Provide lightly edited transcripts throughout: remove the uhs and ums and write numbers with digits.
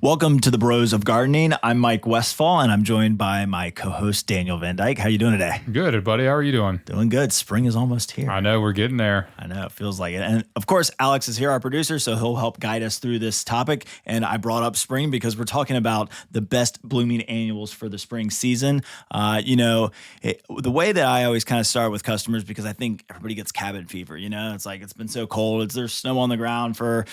Welcome to the Bros of Gardening. I'm Mike Westphal, and I'm joined by my co-host Daniel Van Dyke. How you doing today? Good, buddy. How are you doing? Doing good. Spring is almost here. I know, we're getting there. I know, it feels like it. And of course, Alex is here, our producer, so he'll help guide us through this topic. And I brought up spring because we're talking about the best blooming annuals for the spring season. The way that I always kind of start with customers, because I think everybody gets cabin fever, it's like it's been so cold, there's snow on the ground for,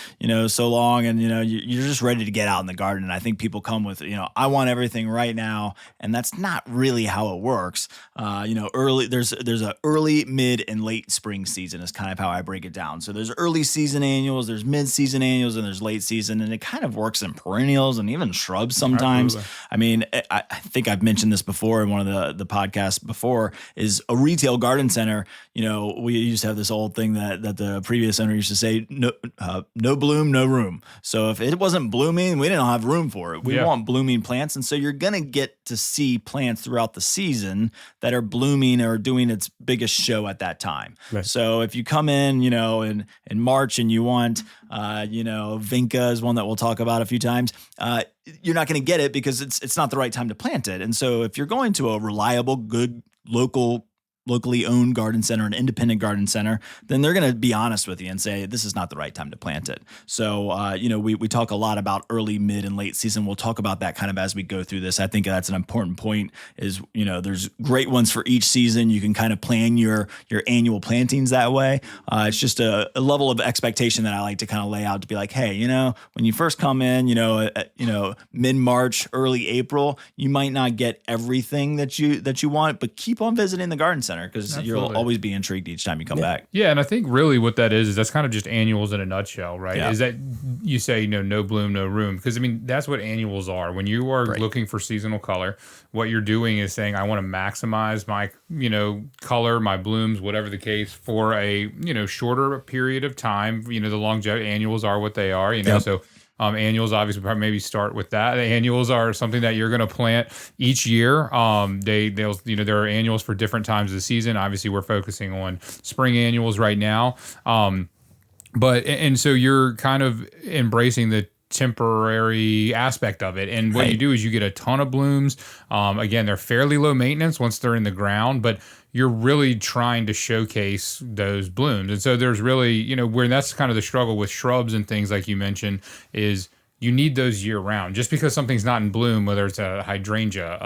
so long, and, you're just ready to get out in the garden. And I think people come with, I want everything right now, and that's not really how it works. There's a early, mid, and late spring season is kind of how I break it down. So there's early season annuals, there's mid-season annuals, and there's late season, and it kind of works in perennials and even shrubs sometimes. Absolutely. I mean, I think I've mentioned this before in one of the podcasts before, is a retail garden center. We used to have this old thing that the previous owner used to say, no bloom, no room. So if it wasn't blooming, we didn't have room for it. We want blooming plants. And so you're going to get to see plants throughout the season that are blooming or doing its biggest show at that time. Right. So if you come in, in March and you want, Vinca is one that we'll talk about a few times, you're not going to get it because it's not the right time to plant it. And so if you're going to a reliable, good, locally owned garden center, an independent garden center, then they're going to be honest with you and say, this is not the right time to plant it. So, we talk a lot about early, mid, and late season. We'll talk about that kind of as we go through this. I think that's an important point is, there's great ones for each season. You can kind of plan your annual plantings that way. It's just a level of expectation that I like to kind of lay out to be like, hey, when you first come in, mid-March, early April, you might not get everything that you want, but keep on visiting the garden center, because you'll always be intrigued each time you come back. Yeah, and I think really what that is that's kind of just annuals in a nutshell, right? Yeah. Is that you say, no bloom, no room. Because, that's what annuals are. When you are looking for seasonal color, what you're doing is saying, I want to maximize my, color, my blooms, whatever the case, for a, shorter period of time. The longevity annuals are what they are, so... annuals, obviously, maybe start with that. The annuals are something that you're going to plant each year. There are annuals for different times of the season. Obviously, we're focusing on spring annuals right now. So you're kind of embracing the temporary aspect of it. And what you do is you get a ton of blooms. Again, they're fairly low maintenance once they're in the ground, but you're really trying to showcase those blooms. And so there's really, where that's kind of the struggle with shrubs and things like you mentioned is you need those year round. Just because something's not in bloom, whether it's a hydrangea,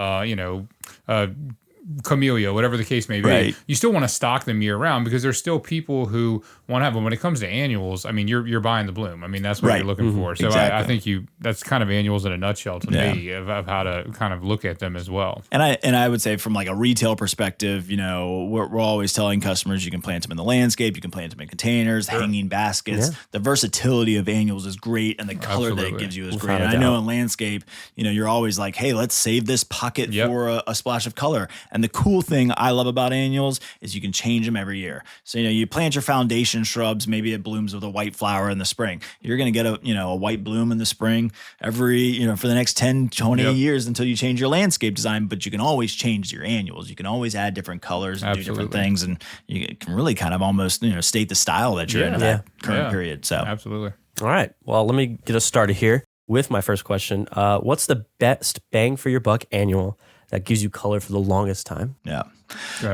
camellia, whatever the case may be, you still want to stock them year round because there's still people who want to have them. When it comes to annuals, you're buying the bloom. That's what you're looking for. So exactly. I think that's kind of annuals in a nutshell to me of how to kind of look at them as well. And I would say from like a retail perspective, we're always telling customers you can plant them in the landscape, you can plant them in containers, hanging baskets. Yeah. The versatility of annuals is great, and the color that it gives you is great. And I know in landscape, you're always like, hey, let's save this pocket for a splash of color. And the cool thing I love about annuals is you can change them every year. So, you plant your foundation shrubs, maybe it blooms with a white flower in the spring. You're going to get a white bloom in the spring every, for the next 10, 20 years until you change your landscape design. But you can always change your annuals. You can always add different colors and do different things. And you can really kind of almost, state the style that you're in that current period. So absolutely. All right. Well, let me get us started here with my first question. What's the best bang for your buck annual that gives you color for the longest time? Yeah.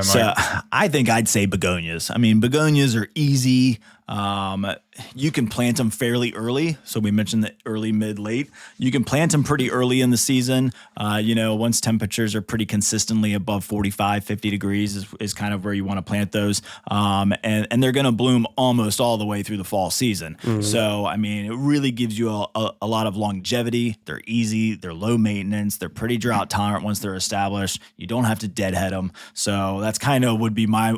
So I think I'd say begonias. Begonias are easy. You can plant them fairly early. So we mentioned the early, mid, late. You can plant them pretty early in the season. Once temperatures are pretty consistently above 45, 50 degrees is kind of where you want to plant those. And they're going to bloom almost all the way through the fall season. Mm-hmm. So, it really gives you a lot of longevity. They're easy. They're low maintenance. They're pretty drought tolerant once they're established. You don't have to deadhead them. So that's kind of would be my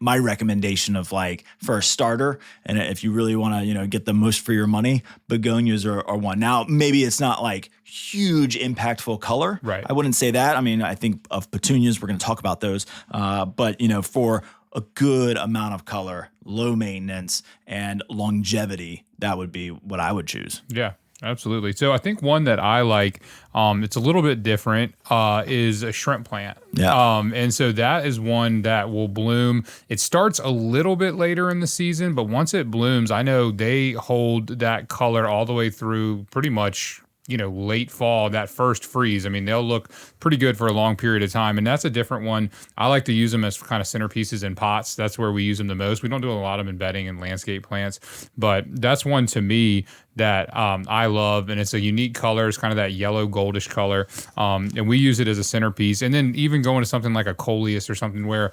recommendation of like for a starter. And if you really want to, get the most for your money, begonias are one. Now, maybe it's not like huge impactful color. Right. I wouldn't say that. I think of petunias, we're going to talk about those. But, for a good amount of color, low maintenance, and longevity, that would be what I would choose. Yeah. Absolutely. So I think one that I like, it's a little bit different, is a shrimp plant. Yeah. And so that is one that will bloom. It starts a little bit later in the season, but once it blooms, I know they hold that color all the way through pretty much late fall, that first freeze. I mean, they'll look pretty good for a long period of time. And that's a different one. I like to use them as kind of centerpieces in pots. That's where we use them the most. We don't do a lot of embedding in landscape plants, but that's one to me that I love. And it's a unique color. It's kind of that yellow goldish color. And we use it as a centerpiece. And then even going to something like a coleus or something where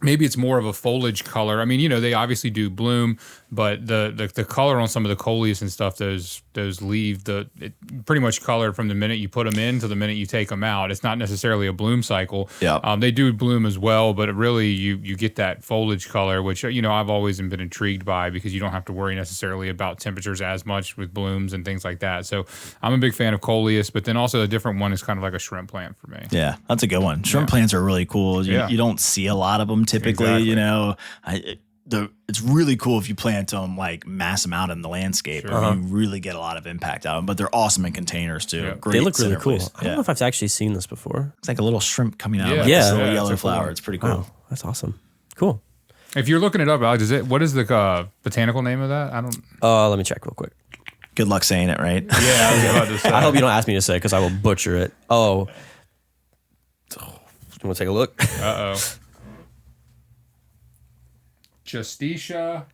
maybe it's more of a foliage color. I mean, they obviously do bloom, but the color on some of the coleus and stuff, those leave it pretty much colored from the minute you put them in to the minute you take them out. It's not necessarily a bloom cycle. They do bloom as well, but really you get that foliage color, which I've always been intrigued by because you don't have to worry necessarily about temperatures as much with blooms and things like that. So I'm a big fan of coleus, but then also a different one is kind of like a shrimp plant for me. Yeah, that's a good one. Shrimp plants are really cool. You don't see a lot of them typically. Exactly. It's really cool if you plant them like mass amount in the landscape. You really get a lot of impact out of them, but they're awesome in containers too. Yeah. They look really cool. I don't know if I've actually seen this before. It's like a little shrimp coming out of this little yellow flower. It's pretty cool. Wow, that's awesome. Cool. If you're looking it up, Alex, what is the botanical name of that? I don't. Let me check real quick. Good luck saying it right. Yeah, I was about to say. I hope you don't ask me to say because I will butcher it. You want to take a look? Justicia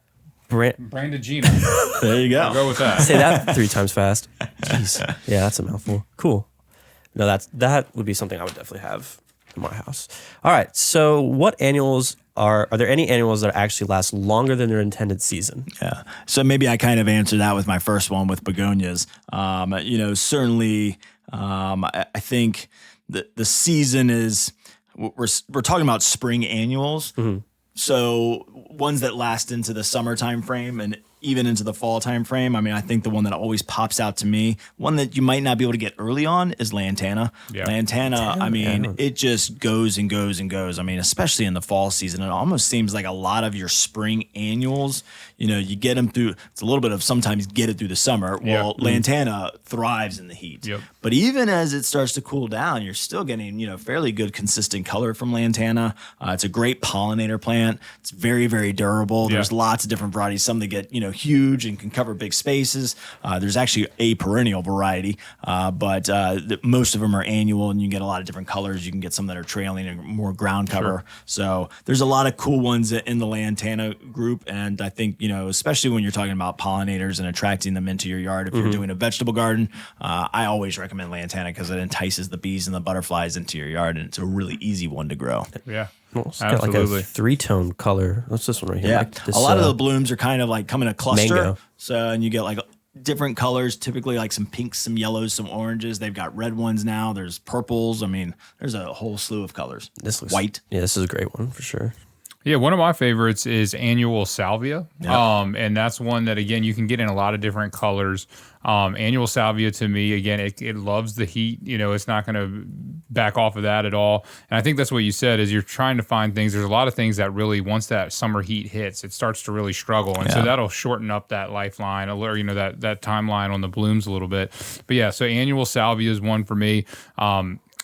Brandagina. There you go. I'll go with that. Say that 3 times fast. Jeez. Yeah, that's a mouthful. Cool. No, that would be something I would definitely have in my house. All right. So what annuals are there any annuals that actually last longer than their intended season? Yeah. So maybe I kind of answered that with my first one with begonias. Certainly I think the season is, we're talking about spring annuals. Mm-hmm. So ones that last into the summer time frame and even into the fall time frame. I mean, I think the one that always pops out to me, one that you might not be able to get early on, is lantana. Yeah. Lantana, I mean, it just goes and goes and goes. I mean, especially in the fall season, it almost seems like a lot of your spring annuals, you get them through. It's a little bit of sometimes get it through the summer. Well, lantana thrives in the heat. Yep. But even as it starts to cool down, you're still getting, fairly good consistent color from lantana. It's a great pollinator plant. It's very, very durable. There's lots of different varieties. Some that get, huge and can cover big spaces. There's actually a perennial variety, but most of them are annual, and you can get a lot of different colors. You can get some that are trailing and more ground cover. Sure. So there's a lot of cool ones in the lantana group, and I think, especially when you're talking about pollinators and attracting them into your yard, if you're doing a vegetable garden, I always recommend lantana because it entices the bees and the butterflies into your yard, and it's a really easy one to grow. Yeah. Well, it's got like a 3-tone color. What's this one right here? Yeah, like this, a lot of the blooms are kind of like come in a cluster. Mango. So, and you get like different colors, typically like some pinks, some yellows, some oranges. They've got red ones now. There's purples. I mean, there's a whole slew of colors. This looks white. Yeah, this is a great one for sure. Yeah, one of my favorites is annual salvia. Yep. And that's one that, again, you can get in a lot of different colors. Annual salvia, to me, again, it loves the heat. It's not going to back off of that at all. And I think that's what you said, is you're trying to find things. There's a lot of things that really, once that summer heat hits, it starts to really struggle. And so that'll shorten up that lifeline, or, that timeline on the blooms a little bit. But yeah, so annual salvia is one for me.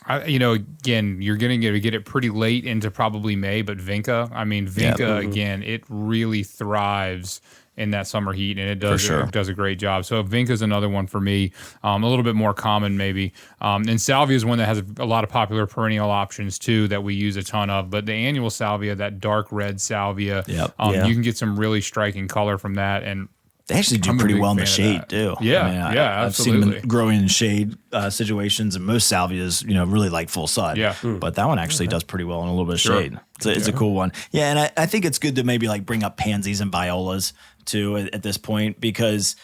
Again, you're going to get it pretty late into probably May, but Vinca, again, it really thrives in that summer heat, and it does a great job. So Vinca is another one for me, a little bit more common maybe. And salvia is one that has a lot of popular perennial options too that we use a ton of. But the annual salvia, that dark red salvia, you can get some really striking color from that, and they actually do pretty well in the shade too. Yeah, I've seen them growing in shade situations, and most salvias, really like full sun. Yeah, but that one actually does pretty well in a little bit of shade. It's a cool one. Yeah, and I think it's good to maybe like bring up pansies and violas too at this point, because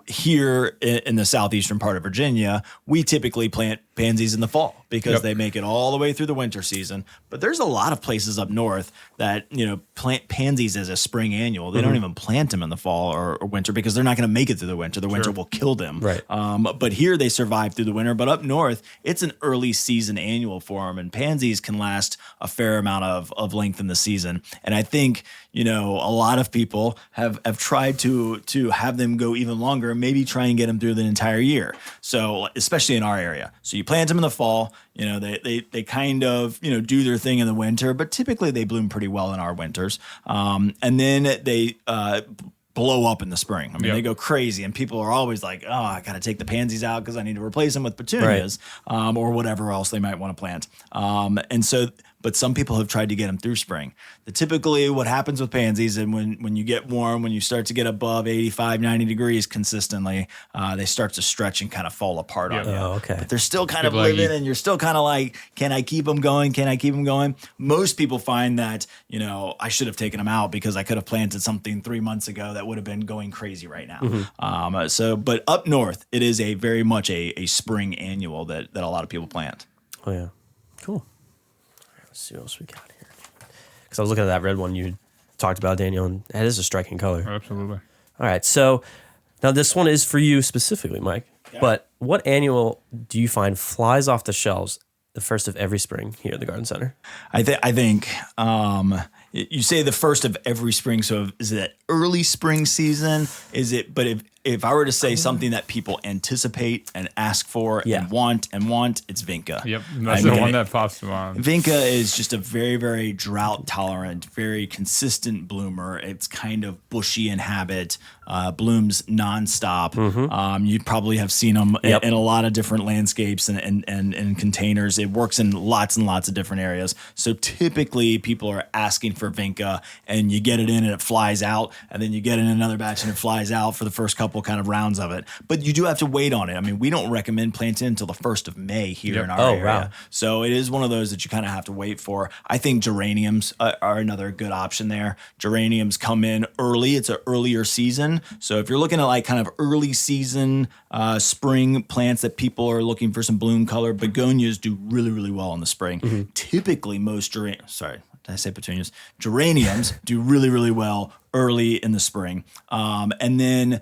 here in the southeastern part of Virginia, we typically plant pansies in the fall because they make it all the way through the winter season. But there's a lot of places up north that, plant pansies as a spring annual. They don't even plant them in the fall or winter because they're not going to make it through the winter. The winter will kill them. Right. But here they survive through the winter. But up north, it's an early season annual for them. And pansies can last a fair amount of length in the season. And I think, a lot of people have tried to have them go even longer and maybe try and get them through the entire year. So especially in our area. So you plant them in the fall, they kind of, do their thing in the winter, but typically they bloom pretty well in our winters. And then they blow up in the spring. I mean, Yep. they go crazy, and people are always like, "Oh, I got to take the pansies out because I need to replace them with petunias, or whatever else they might want to plant." And so, but some people have tried to get them through spring. Typically, what happens with pansies, and when you get warm, when you start to get above 85, 90 degrees consistently, they start to stretch and kind of fall apart on you. Oh, okay. But they're still kind of People like living, you. and you're still kind of like, can I keep them going? Can I keep them going? Most people find that, I should have taken them out because I could have planted something 3 months ago that would have been going crazy right now. But up north, it is very much a spring annual that a lot of people plant. Oh, yeah. Cool. All right, let's see what else we got here. Because I was looking at that red one you talked about, Daniel, and that is a striking color. Absolutely. All right, so now this one is for you specifically, Mike. Yeah. But what annual do you find flies off the shelves the first of every spring here at the Garden Center? I think you say the first of every spring. So is it early spring season? Is it? But if I were to say something that people anticipate and ask for and want, it's Vinca. Yep, that's the one that pops to mind. Vinca is just a very, very drought tolerant, very consistent bloomer. It's kind of bushy in habit, blooms nonstop. You probably have seen them in a lot of different landscapes and containers. It works in lots and lots of different areas. So typically people are asking for Vinca, and you get it in and it flies out, and then you get in another batch and it flies out for the first couple kind of rounds of it. But you do have to wait on it. I mean, we don't recommend planting until the 1st of May here in our area. Wow. So it is one of those that you kind of have to wait for. I think geraniums are another good option there. Geraniums come in early. It's an earlier season. So if you're looking at like kind of early season spring plants that people are looking for some bloom color, begonias do really, really well in the spring. Typically most geraniums do really, really well early in the spring. And then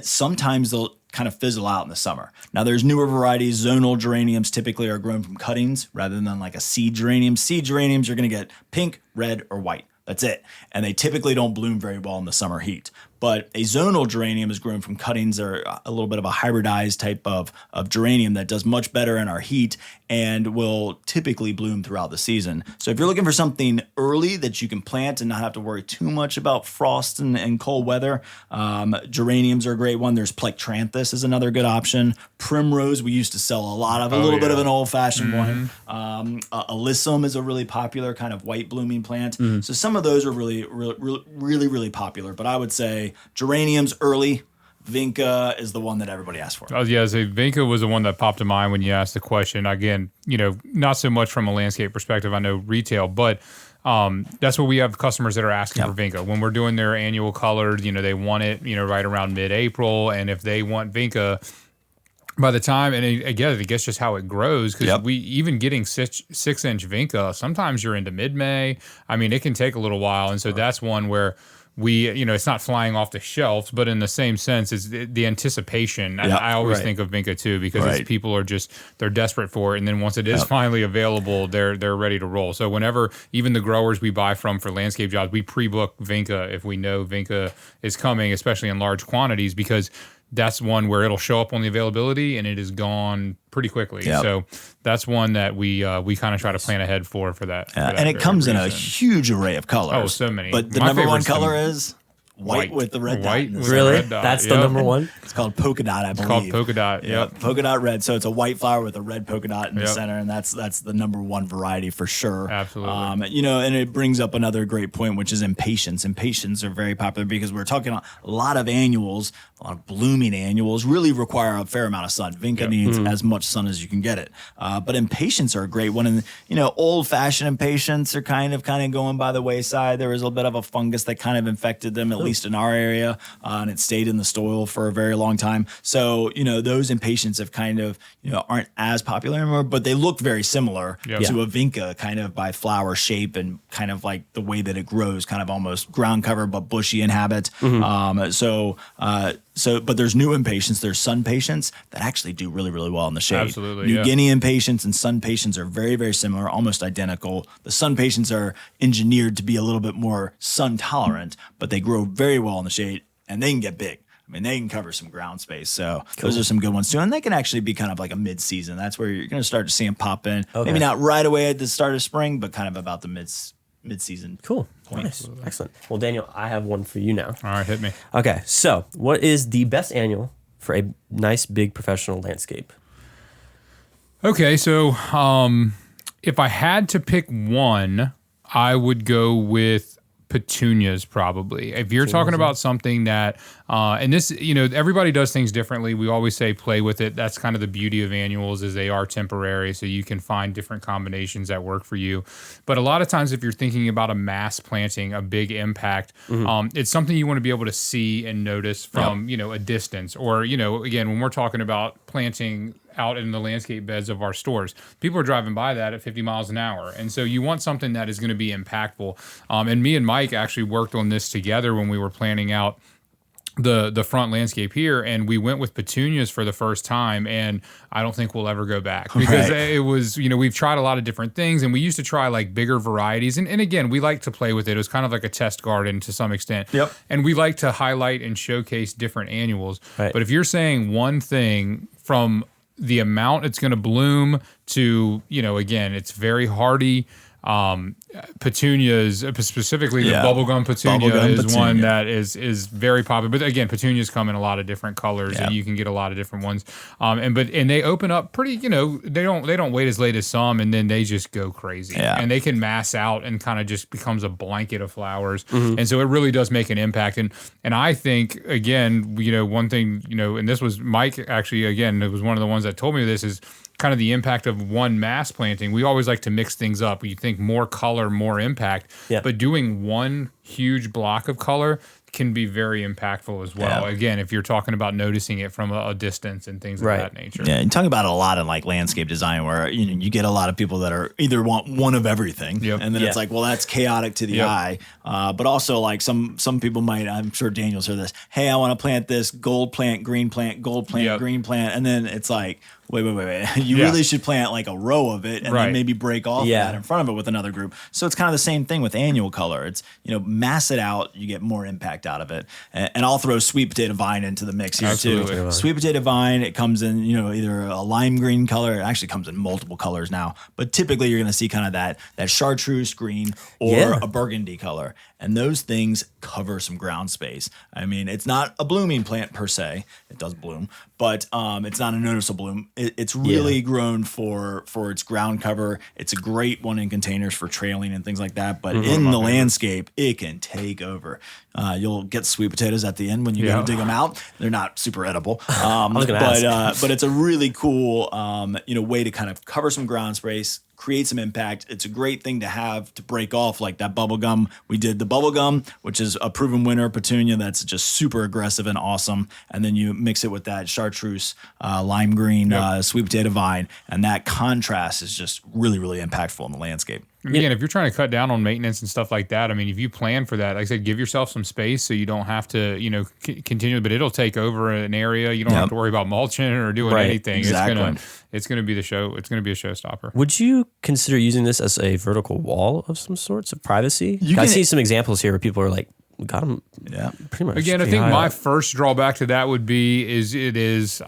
sometimes they'll kind of fizzle out in the summer. Now there's newer varieties. Zonal geraniums typically are grown from cuttings rather than like a seed geranium. Seed geraniums are going to get pink, red, or white. That's it. And they typically don't bloom very well in the summer heat. But a zonal geranium is grown from cuttings, or a little bit of a hybridized type of geranium that does much better in our heat and will typically bloom throughout the season. So if you're looking for something early that you can plant and not have to worry too much about frost and cold weather, geraniums are a great one. There's Plectranthus is another good option. Primrose, we used to sell a lot of, a little bit of an old-fashioned one. Alyssum is a really popular kind of white blooming plant. So some of those are really, really, really, really popular. But I would say geraniums early. Vinca is the one that everybody asks for. So Vinca was the one that popped to mind when you asked the question. Again, not so much from a landscape perspective. I know retail, but that's what we have customers that are asking for Vinca. When we're doing their annual colors, they want it, right around mid-April. And if they want Vinca, by the time, and again, I guess just how it grows, because we even getting 6-inch Vinca, sometimes you're into mid-May. I mean, it can take a little while. And so that's one where we, it's not flying off the shelves, but in the same sense, it's the anticipation. And I always think of Vinca too, because people are they're desperate for it. And then once it is finally available, they're ready to roll. So whenever, even the growers we buy from for landscape jobs, we pre-book Vinca if we know Vinca is coming, especially in large quantities, because that's one where it'll show up on the availability and it is gone pretty quickly. So that's one that we kind of try to plan ahead for that. And it comes in a huge array of colors. Oh, so many. But the number one color is white with the red dot. Really? That's the number one? It's called polka dot, I believe. It's called polka dot. Yep. Polka dot red. So it's a white flower with a red polka dot in the center, and that's the number one variety for sure. Absolutely. And it brings up another great point, which is impatiens. Impatiens are very popular because we're talking a lot of annuals, a lot of blooming annuals really require a fair amount of sun. Vinca needs as much sun as you can get it. But impatiens are a great one. And, old-fashioned impatiens are kind of going by the wayside. There was a bit of a fungus that kind of infected them, at least in our area, and it stayed in the soil for a very long time. So, those impatiens have kind of, aren't as popular anymore, but they look very similar to a Vinca kind of by flower shape and kind of like the way that it grows, kind of almost ground cover but bushy in habit. But there's new impatiens, there's sun patients that actually do really, really well in the shade. Absolutely, New Guinea impatiens and sun patients are very, very similar, almost identical. The sun patients are engineered to be a little bit more sun tolerant, but they grow very well in the shade and they can get big. I mean, they can cover some ground space. So those are some good ones too. And they can actually be kind of like a mid-season. That's where you're going to start to see them pop in. Maybe not right away at the start of spring, but kind of about the mid-season. Cool. points. Nice. Excellent. Well, Daniel, I have one for you now. All right, hit me. Okay, so what is the best annual for a nice big professional landscape? Okay, so if I had to pick one, I would go with petunias probably. If you're talking about something that, and this, everybody does things differently. We always say play with it. That's kind of the beauty of annuals is they are temporary, so you can find different combinations that work for you. But a lot of times if you're thinking about a mass planting, a big impact, it's something you want to be able to see and notice from, a distance. Or, again, when we're talking about planting out in the landscape beds of our stores, people are driving by that at 50 miles an hour. And so you want something that is going to be impactful. And me and Mike actually worked on this together when we were planning out the front landscape here, and we went with petunias for the first time, and I don't think we'll ever go back because it was, we've tried a lot of different things, and we used to try like bigger varieties, and again, we like to play with it. It was kind of like a test garden to some extent. Yep. And we like to highlight and showcase different annuals. Right. But if you're saying one thing from the amount it's going to bloom to, again, it's very hardy. Petunias, specifically the bubblegum petunia is one that is very popular. But again, petunias come in a lot of different colors, and you can get a lot of different ones. And they open up pretty. They don't wait as late as some, and then they just go crazy. Yeah. And they can mass out and kind of just becomes a blanket of flowers. And so it really does make an impact. And I think again, one thing, and this was Mike actually. Again, it was one of the ones that told me this is kind of the impact of one mass planting. We always like to mix things up. You think more color, more impact, but doing one huge block of color can be very impactful as well. Yeah. Again, if you're talking about noticing it from a distance and things of that nature. Yeah, and talking about it a lot in like landscape design where you get a lot of people that are either want one of everything, and then it's like, well, that's chaotic to the eye. But also like some people might, I'm sure Daniel's heard this, hey, I want to plant this gold plant, green plant, gold plant, green plant, and then it's like, wait. You really should plant like a row of it and then maybe break off that in front of it with another group. So it's kind of the same thing with annual color. It's, mass it out, you get more impact out of it. And I'll throw sweet potato vine into the mix here too. Sweet potato vine, it comes in, either a lime green color. It actually comes in multiple colors now. But typically you're going to see kind of that chartreuse green or a burgundy color. And those things cover some ground space. I mean, it's not a blooming plant per se. It does bloom, but it's not a noticeable bloom. It's really grown for its ground cover. It's a great one in containers for trailing and things like that. But in the landscape, it can take over. You'll get sweet potatoes at the end when you go to dig them out. They're not super edible, but it's a really cool way to kind of cover some ground space, create some impact. It's a great thing to have to break off like that bubble gum. We did the bubble gum, which is a proven winner petunia that's just super aggressive and awesome. And then you mix it with that chartreuse, lime green, sweet potato vine. And that contrast is just really, really impactful in the landscape. Again, if you're trying to cut down on maintenance and stuff like that, I mean, if you plan for that, like I said, give yourself some space so you don't have to, continue, but it'll take over an area. You don't have to worry about mulching or doing anything. Exactly. It's going to be the show. It's going to be a showstopper. Would you consider using this as a vertical wall of some sorts of privacy? I see some examples here where people are like, got them pretty much. Again, I think my first drawback to that would be it is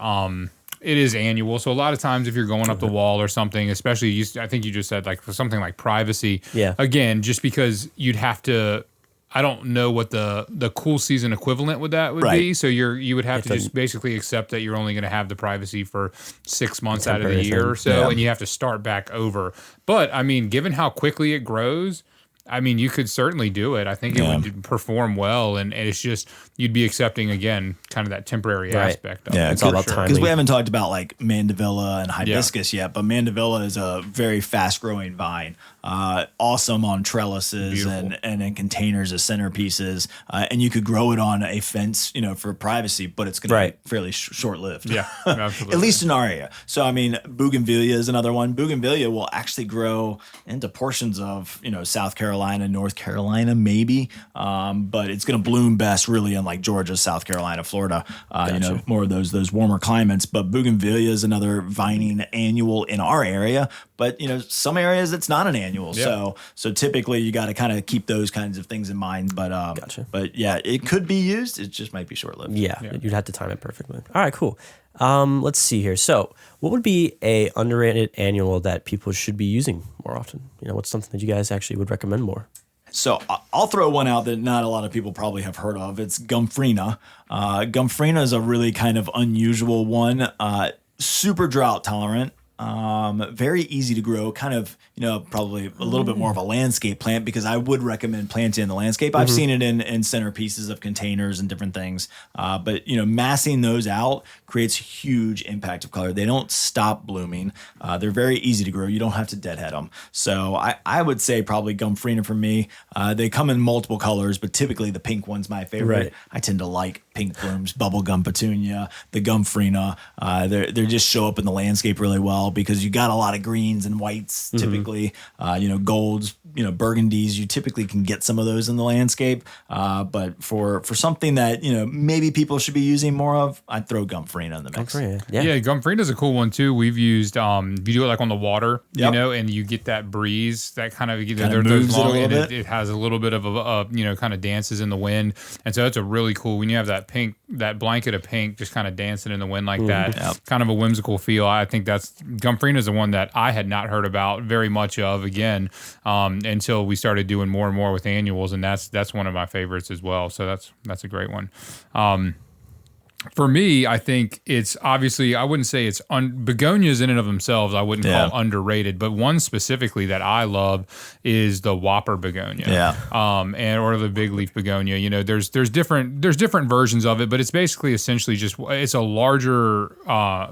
annual. So a lot of times if you're going up the wall or something, especially I think you just said like for something like privacy. Yeah. Again, just because you'd have to, I don't know what the cool season equivalent would be. So you would have to just basically accept that you're only going to have the privacy for 6 months out of the year or so, and you have to start back over. But I mean, given how quickly it grows, I mean, you could certainly do it. I think it would perform well, and it's just you'd be accepting again kind of that temporary aspect of it. It's all about timing. Because we haven't talked about like mandevilla and hibiscus yet, but mandevilla is a very fast growing vine. Awesome on trellises and in containers as centerpieces, and you could grow it on a fence, for privacy, but it's going to be fairly short lived. Yeah, absolutely. At least in our area. So I mean, bougainvillea is another one. Bougainvillea will actually grow into portions of South Carolina, North Carolina, maybe, but it's going to bloom best really in like Georgia, South Carolina, Florida. More of those warmer climates. But bougainvillea is another vining annual in our area. But some areas it's not an annual. So typically you got to kind of keep those kinds of things in mind. But but yeah, it could be used. It just might be short lived. Yeah, you'd have to time it perfectly. All right, cool. Let's see here. So what would be a underrated annual that people should be using more often? What's something that you guys actually would recommend more? So I'll throw one out that not a lot of people probably have heard of. It's Gumfrina. Gumfrina is a really kind of unusual one. Super drought tolerant. Very easy to grow, kind of, probably a little bit more of a landscape plant, because I would recommend planting in the landscape. I've seen it in centerpieces of containers and different things. But massing those out creates huge impact of color. They don't stop blooming. They're very easy to grow. You don't have to deadhead them. So I would say probably Gumfrina for me. They come in multiple colors, but typically the pink one's my favorite. Right. I tend to like pink blooms, bubblegum petunia, the Gumfrina. They just show up in the landscape really well, because you got a lot of greens and whites typically, golds, burgundies. You typically can get some of those in the landscape. But for something that, maybe people should be using more of, I'd throw Gumfrina in the mix. Yeah, Gumfrina is a cool one too. We've used, you do it like on the water, Yep. and you get that breeze that kind of moves it a little bit. It has a little bit of a kind of dances in the wind. And so that's a really cool, when you have that pink, that blanket of pink just kind of dancing in the wind like that, kind of a whimsical feel. I think that's Gumfrina is the one that I had not heard about very much of again, until we started doing more and more with annuals, and that's one of my favorites as well. So that's a great one. For me, I think it's obviously, I wouldn't say it's begonias in and of themselves, I wouldn't call underrated, but one specifically that I love is the Whopper begonia. Or the big leaf begonia. There's different versions of it, but it's basically essentially it's a larger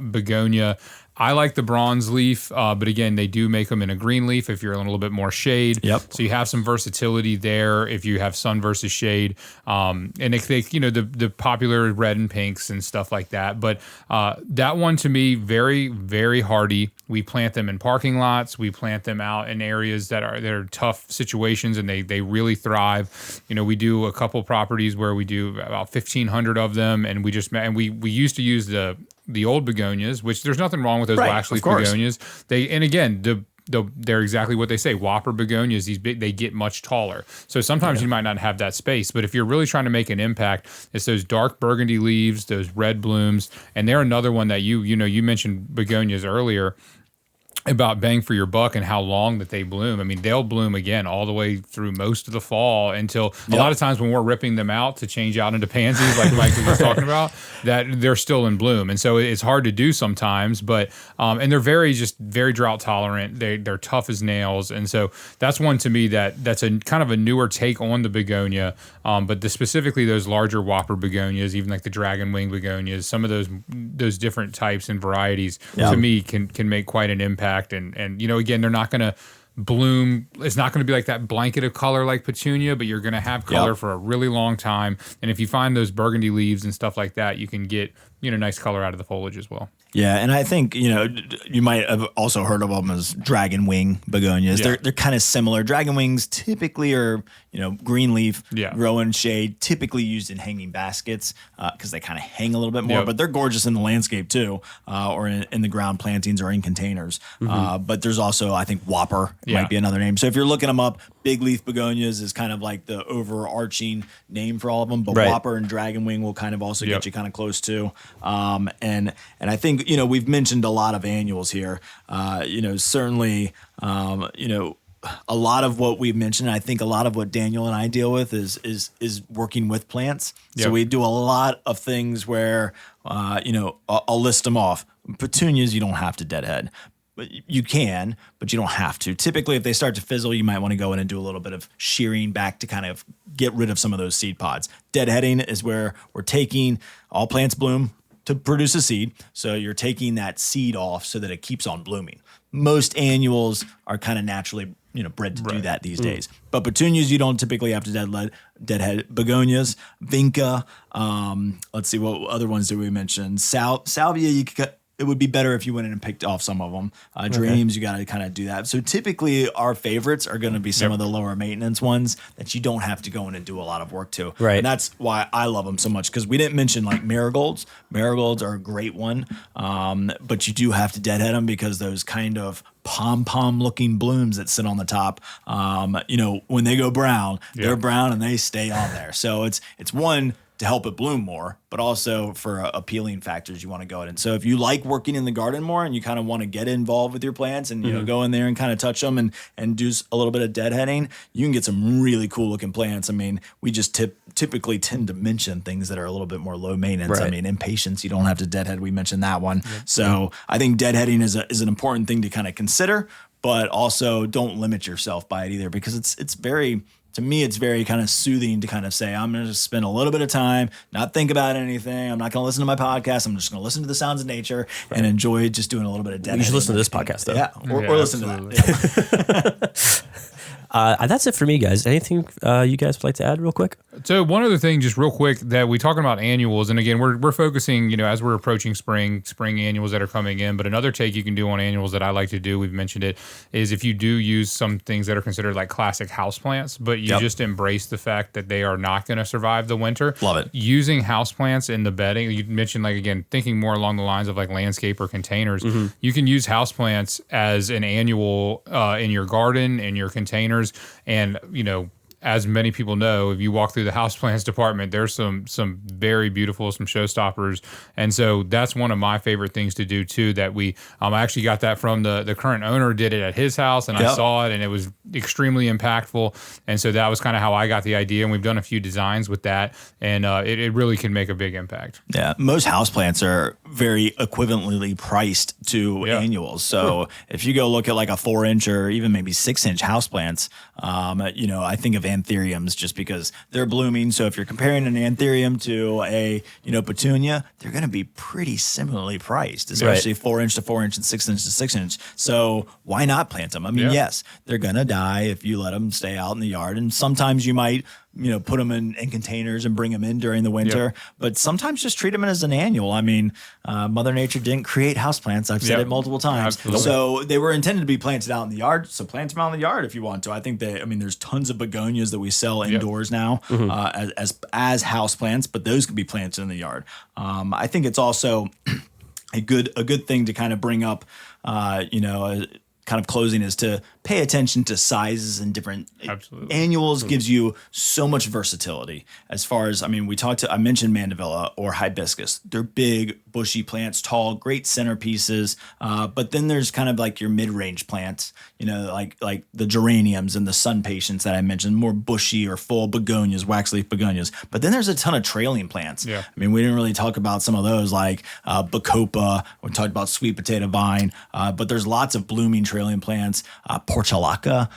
begonia. I like the bronze leaf, but again, they do make them in a green leaf if you're in a little bit more shade. So you have some versatility there if you have sun versus shade. And the popular red and pinks and stuff like that. But that one to me, very, very hardy. We plant them in parking lots. We plant them out in areas that are tough situations, and they really thrive. We do a couple properties where we do about 1,500 of them, and we used to use the old begonias, which there's nothing wrong with those wax leaf begonias. They're exactly what they say. Whopper begonias, they get much taller. So sometimes you might not have that space, but if you're really trying to make an impact, it's those dark burgundy leaves, those red blooms, and they're another one that you mentioned begonias earlier, about bang for your buck and how long that they bloom. I mean, they'll bloom again all the way through most of the fall until a lot of times when we're ripping them out to change out into pansies, like Mike was talking about, that they're still in bloom. And so it's hard to do sometimes, but, and they're very drought tolerant. They're tough as nails. And so that's one to me that's a kind of a newer take on the begonia. But specifically those larger Whopper begonias, even like the dragon wing begonias, some of those different types and varieties to me can make quite an impact. And again, they're not going to bloom. It's not going to be like that blanket of color like petunia, but you're going to have color for a really long time. And if you find those burgundy leaves and stuff like that, you can get nice color out of the foliage as well. Yeah, and I think, you might have also heard of them as dragon wing begonias. They're kind of similar. Dragon wings typically are, green leaf, grow in shade, typically used in hanging baskets because they kind of hang a little bit more, but they're gorgeous in the landscape too, or in the ground plantings or in containers. But there's also, I think, Whopper might be another name. So if you're looking them up, big leaf begonias is kind of like the overarching name for all of them, but Whopper and dragon wing will kind of also get you kind of close too. And I think, we've mentioned a lot of annuals here. Certainly, a lot of what we've mentioned, I think a lot of what Daniel and I deal with is working with plants. So we do a lot of things where, I'll list them off. Petunias, you don't have to deadhead. But you can, but you don't have to. Typically, if they start to fizzle, you might want to go in and do a little bit of shearing back to kind of get rid of some of those seed pods. Deadheading is where we're taking all plants bloom to produce a seed. So you're taking that seed off so that it keeps on blooming. Most annuals are kind of naturally, bred to do that these days. But petunias, you don't typically have to deadhead. Begonias, vinca. Let's see, what other ones did we mention? Salvia, you could cut. It would be better if you went in and picked off some of them. Geraniums, you got to kind of do that. So typically our favorites are going to be some of the lower maintenance ones that you don't have to go in and do a lot of work to. Right. And that's why I love them so much, because we didn't mention like marigolds. Marigolds are a great one, but you do have to deadhead them because those kind of pom-pom looking blooms that sit on the top, when they go brown, they're brown and they stay on there. So it's one, to help it bloom more, but also for appealing factors you want to go in. And so if you like working in the garden more and you kind of want to get involved with your plants and, you know, go in there and kind of touch them and do a little bit of deadheading, you can get some really cool looking plants. I mean, we just typically tend to mention things that are a little bit more low maintenance. Right. I mean, impatience, you don't have to deadhead. We mentioned that one. So I think deadheading is an important thing to kind of consider, but also don't limit yourself by it either, because it's very, to me, it's very kind of soothing to kind of say, I'm going to spend a little bit of time, not think about anything. I'm not going to listen to my podcast. I'm just going to listen to the sounds of nature and enjoy just doing a little bit of deadheading. You should listen to this podcast, though. Yeah, or listen to that. That's it for me, guys. Anything you guys would like to add real quick? So one other thing, just real quick, that we talking about annuals, and again, we're focusing, you know, as we're approaching spring annuals that are coming in. But another take you can do on annuals that I like to do, we've mentioned it, is if you do use some things that are considered like classic houseplants, but you just embrace the fact that they are not going to survive the winter. Love it. Using houseplants in the bedding, you mentioned, like, again, thinking more along the lines of like landscape or containers. You can use houseplants as an annual in your garden, in your containers, and, you know, as many people know, if you walk through the houseplants department, there's some very beautiful, some showstoppers. And so that's one of my favorite things to do too, that we, I actually got that from the current owner, did it at his house, and I saw it and it was extremely impactful. And so that was kind of how I got the idea. And we've done a few designs with that, and it really can make a big impact. Yeah. Most houseplants are very equivalently priced to annuals. So if you go look at like a 4-inch or even maybe 6-inch houseplants, you know, I think of anthuriums just because they're blooming. So if you're comparing an anthurium to a, you know, petunia, they're going to be pretty similarly priced, especially 4-inch to 4-inch and 6-inch to 6-inch. So why not plant them? I mean, yes, they're going to die if you let them stay out in the yard. And sometimes you might, you know, put them in containers and bring them in during the winter, but sometimes just treat them as an annual. I mean, Mother Nature didn't create houseplants. I've said it multiple times. Absolutely. So they were intended to be planted out in the yard. So plant them out in the yard if you want to. I think there's tons of begonias that we sell indoors now as houseplants, but those could be planted in the yard. I think it's also a good thing to kind of bring up, you know, kind of closing, is to pay attention to sizes and different annuals. Gives you so much versatility as far as, I mean, I mentioned mandevilla or hibiscus. They're big, bushy plants, tall, great centerpieces. But then there's kind of like your mid-range plants, you know, like the geraniums and the sun patience that I mentioned, more bushy or full begonias, waxleaf begonias. But then there's a ton of trailing plants. I mean, we didn't really talk about some of those, like bacopa. We talked about sweet potato vine, but there's lots of blooming trailing plants. Portulaca,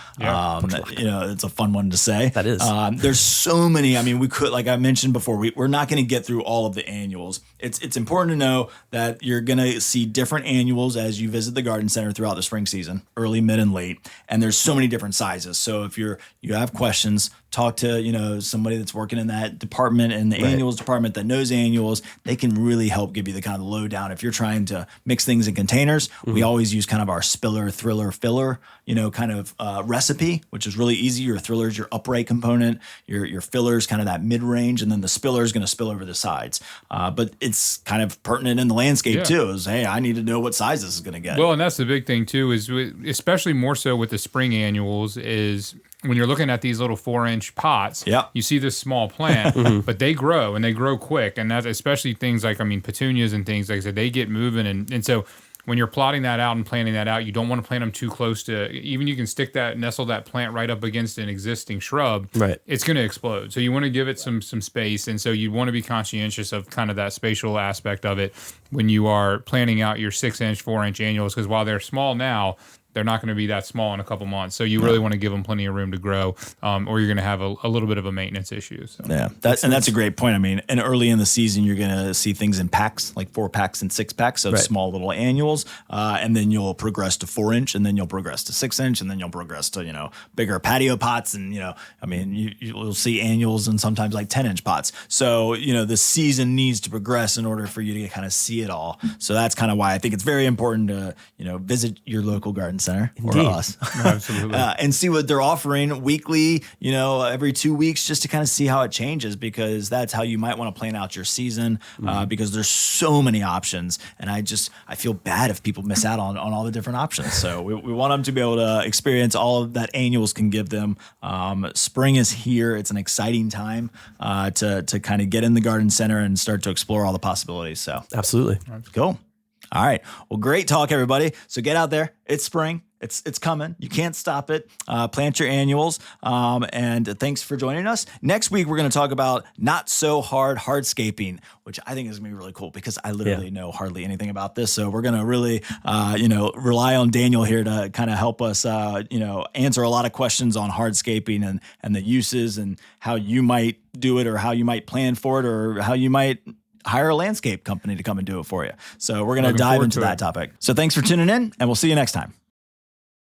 you know, it's a fun one to say. That is. There's so many. I mean, we could, like I mentioned before, we're not going to get through all of the annuals. It's important to know that you're going to see different annuals as you visit the garden center throughout the spring season, early, mid, and late. And there's so many different sizes. So if you have questions, talk to, you know, somebody that's working in that department, in the annuals department, that knows annuals. They can really help give you the kind of lowdown. If you're trying to mix things in containers, we always use kind of our spiller, thriller, filler, you know, kind of recipe, which is really easy. Your thriller is your upright component, your filler is kind of that mid-range, and then the spiller is going to spill over the sides. But it's kind of pertinent in the landscape too, is, hey, I need to know what size this is going to get. Well, and that's the big thing too, is especially more so with the spring annuals, is when you're looking at these little 4-inch pots, you see this small plant, but they grow, and they grow quick. And that's especially things like, I mean, petunias and things like that, they get moving. And so when you're plotting that out and planting that out, you don't want to plant them too close to, even you can nestle that plant right up against an existing shrub. Right. It's going to explode. So you want to give it some space. And so you want to be conscientious of kind of that spatial aspect of it when you are planning out your 6-inch, 4-inch annuals, because while they're small now, they're not going to be that small in a couple months. So you really want to give them plenty of room to grow, or you're going to have a little bit of a maintenance issue. So. Yeah, that's a great point. I mean, and early in the season, you're going to see things in packs, like 4-packs and 6-packs of small little annuals. And then you'll progress to 4-inch, and then you'll progress to 6-inch, and then you'll progress to, you know, bigger patio pots. And, you know, I mean, you'll see annuals and sometimes like 10-inch pots. So, you know, the season needs to progress in order for you to kind of see it all. So that's kind of why I think it's very important to, you know, visit your local garden garden center Indeed. or us. Absolutely. And see what they're offering weekly, every 2 weeks, just to kind of see how it changes, because that's how you might want to plan out your season, because there's so many options. And I feel bad if people miss out on all the different options. So we want them to be able to experience all of that annuals can give them. Spring is here. It's an exciting time to kind of get in the garden center and start to explore all the possibilities. So Absolutely. cool. All right. Well, great talk, everybody. So get out there. It's spring. It's coming. You can't stop it. Plant your annuals. And thanks for joining us. Next week, we're going to talk about not so hard hardscaping, which I think is going to be really cool, because I literally know hardly anything about this. So we're going to really, rely on Daniel here to kind of help us, answer a lot of questions on hardscaping and the uses and how you might do it, or how you might plan for it, or how you might hire a landscape company to come and do it for you. So we're going to dive into that topic. So thanks for tuning in, and we'll see you next time.